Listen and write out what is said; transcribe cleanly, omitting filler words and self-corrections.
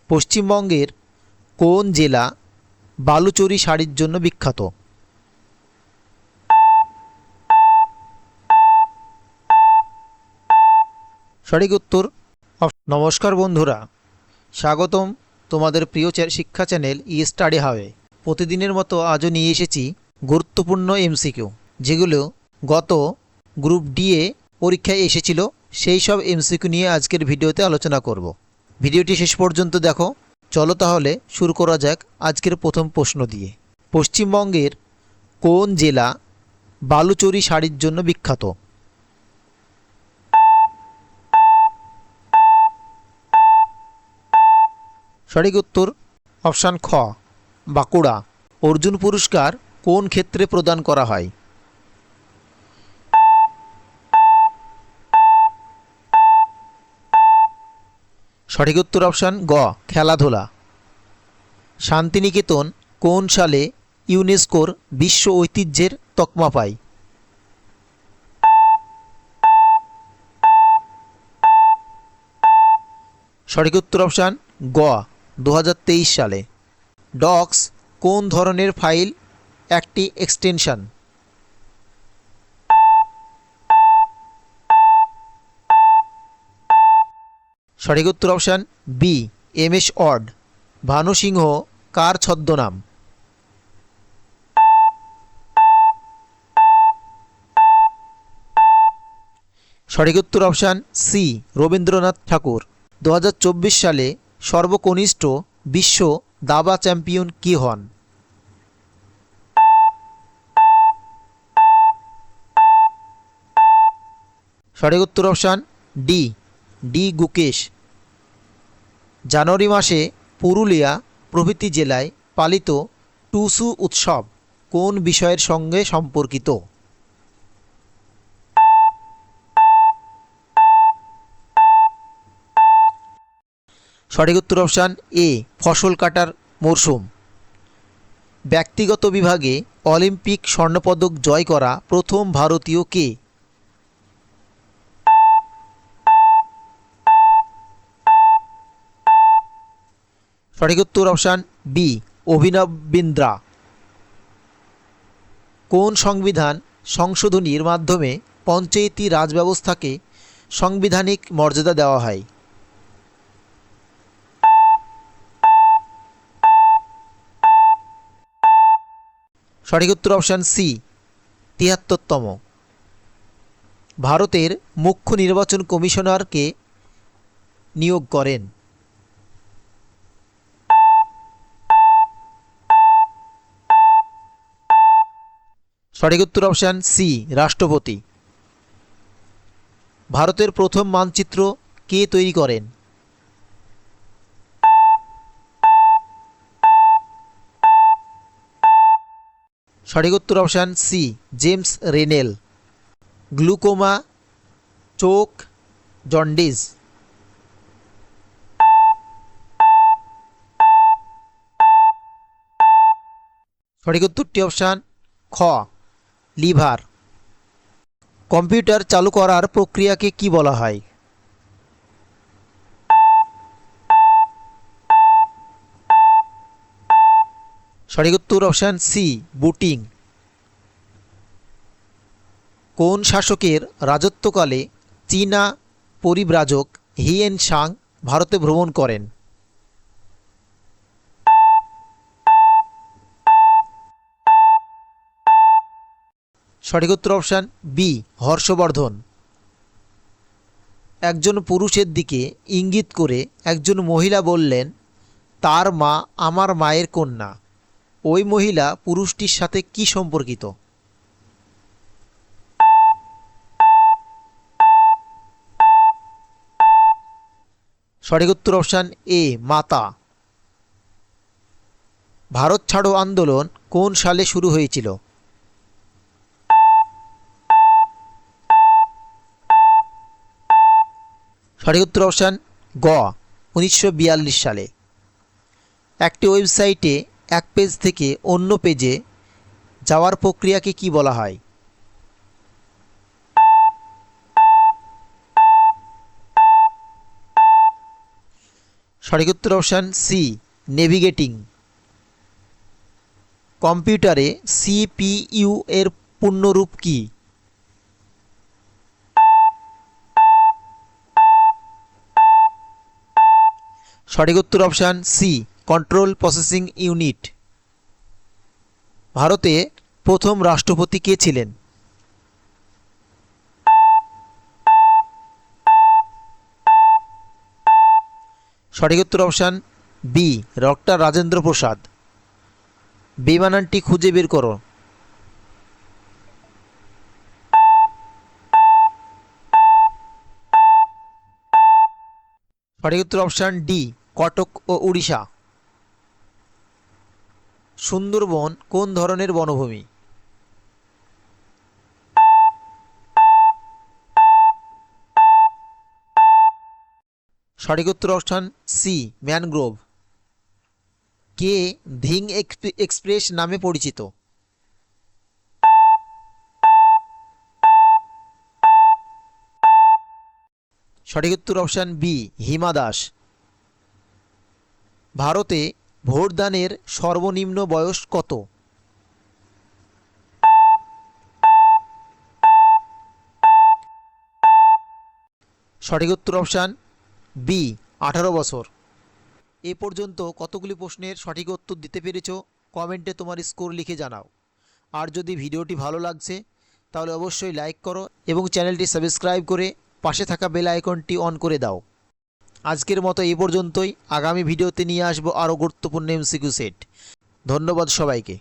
পশ্চিমবঙ্গের কোন জেলা বালুচরী শাড়ির জন্য বিখ্যাত? সঠিক উত্তর। নমস্কার বন্ধুরা, স্বাগতম তোমাদের প্রিয় শিক্ষা চ্যানেল স্টাডি হাবে। প্রতিদিনের মতো আজও নিয়ে এসেছি গুরুত্বপূর্ণ এমসিকিউ, যেগুলো গত গ্রুপ ডি এ পরীক্ষায় এসেছিল। সেই সব এমসিকিউ নিয়ে আজকের ভিডিওতে আলোচনা করব। ভিডিওটি শেষ পর্যন্ত দেখো। চলো তাহলে শুরু করা যাক আজকের প্রথম প্রশ্ন দিয়ে। পশ্চিমবঙ্গের কোন জেলা বালুচরী শাড়ির জন্য বিখ্যাত? সঠিক উত্তর অপশান খ, বাঁকুড়া। অর্জুন পুরস্কার কোন ক্ষেত্রে প্রদান করা হয়? সঠিক উত্তর অপশান গ, খেলাধুলা। শান্তিনিকেতন কোন সালে ইউনেস্কোর বিশ্ব ঐতিহ্যের তকমা পায়? সঠিক উত্তর অপশান গ, 2023 সালে। ডক্স কোন ধরনের ফাইল একটি এক্সটেনশন? সঠিক উত্তর option B, MS Word. Bhanu Singha কার ছদ্মনাম? সঠিক উত্তর অপশান সি, রবীন্দ্রনাথ ঠাকুর। 2024 সালে সর্বকনিষ্ঠ বিশ্ব দাবা চ্যাম্পিয়ন কে হন? সঠিক উত্তর অপশান ডি, ডি গুকেশ। জানুয়ারি মাসে পুরুলিয়া প্রভৃতি জেলায় পালিত টুসু উৎসব কোন বিষয়ের সঙ্গে সম্পর্কিত? সঠিক উত্তর অপশান এ, ফসল কাটার মরশুম। ব্যক্তিগত বিভাগে অলিম্পিক স্বর্ণপদক জয় করা প্রথম ভারতীয় কে? সঠিক উত্তর অপশান বি, অভিনব বিন্দ্রা। কোন সংবিধান সংশোধনীর মাধ্যমে পঞ্চায়েতি রাজ ব্যবস্থাকে সাংবিধানিক মর্যাদা দেওয়া হয়? সঠিক উত্তর অপশান সি, ৭৩তম। ভারতের মুখ্য নির্বাচন কমিশনারকে নিয়োগ করেন? সঠিক উত্তর অপশান সি, রাষ্ট্রপতি। ভারতের প্রথম মানচিত্র কে তৈরি করেন? সঠিক উত্তর অপশান সি, জেমস রেনেল। গ্লুকোমা, চোখ, জন্ডিস। সঠিক উত্তরটি অপশান খ, লিভার। কম্পিউটার চালু করার প্রক্রিয়াকে কি বলা হয়? সঠিক উত্তর অপশান সি, বুটিং। কোন শাসকের রাজত্বকালে চীনা পরিব্রাজক হিয়েন সাং ভারতে ভ্রমণ করেন? সঠিক উত্তর অপশান বি, হর্ষবর্ধন। একজন পুরুষের দিকে ইঙ্গিত করে একজন মহিলা বললেন, তার মা আমার মায়ের কন্যা। ওই মহিলা পুরুষটির সাথে কি সম্পর্কিত? সঠিক উত্তর অপশান এ, মাতা। ভারত ছাড়ো আন্দোলন কোন সালে শুরু হয়েছিল? সঠিক উত্তর অপশান গ, 1942 সালে। একটি ওয়েবসাইটে এক পেজ থেকে অন্য পেজে যাওয়ার প্রক্রিয়াকে কি বলা হয়? সঠিক উত্তর অপশান সি, নেভিগেটিং। কম্পিউটারে সিপিইউ এর পূর্ণরূপ কি? সঠিক উত্তর option C, control processing unit. ভারতে প্রথম রাষ্ট্রপতি কে ছিলেন? সঠিক উত্তর option B, doctor Rajendra Prasad. বেমানানটি খুঁজে বের করো। সঠিক উত্তর অপশান ডি, কটক ও উড়িষ্যা। সুন্দরবন কোন ধরনের বনভূমি? সঠিক উত্তর অপশান সি, ম্যানগ্রোভ। কে ধিং এক্সপ্রেস নামে পরিচিত? সঠিক উত্তর অপশান বি, হিমা দাস। ভারতে ভোটদানের সর্বনিম্ন বয়স কত? সঠিক উত্তর অপশান বি, 18 বছর। এ পর্যন্ত কতগুলি প্রশ্নের সঠিক উত্তর দিতে পেরেছ কমেন্টে তোমার স্কোর লিখে জানাও। আর যদি ভিডিওটি ভালো লাগছে তাহলে অবশ্যই লাইক করো এবং চ্যানেলটি সাবস্ক্রাইব করে পাশে থাকা বেল আইকনটি অন করে দাও। আজকের মতো এই পর্যন্তই। আগামী ভিডিওতে নিয়ে আসবো আরও গুরুত্বপূর্ণ এমসিকিউ সেট। ধন্যবাদ সবাইকে।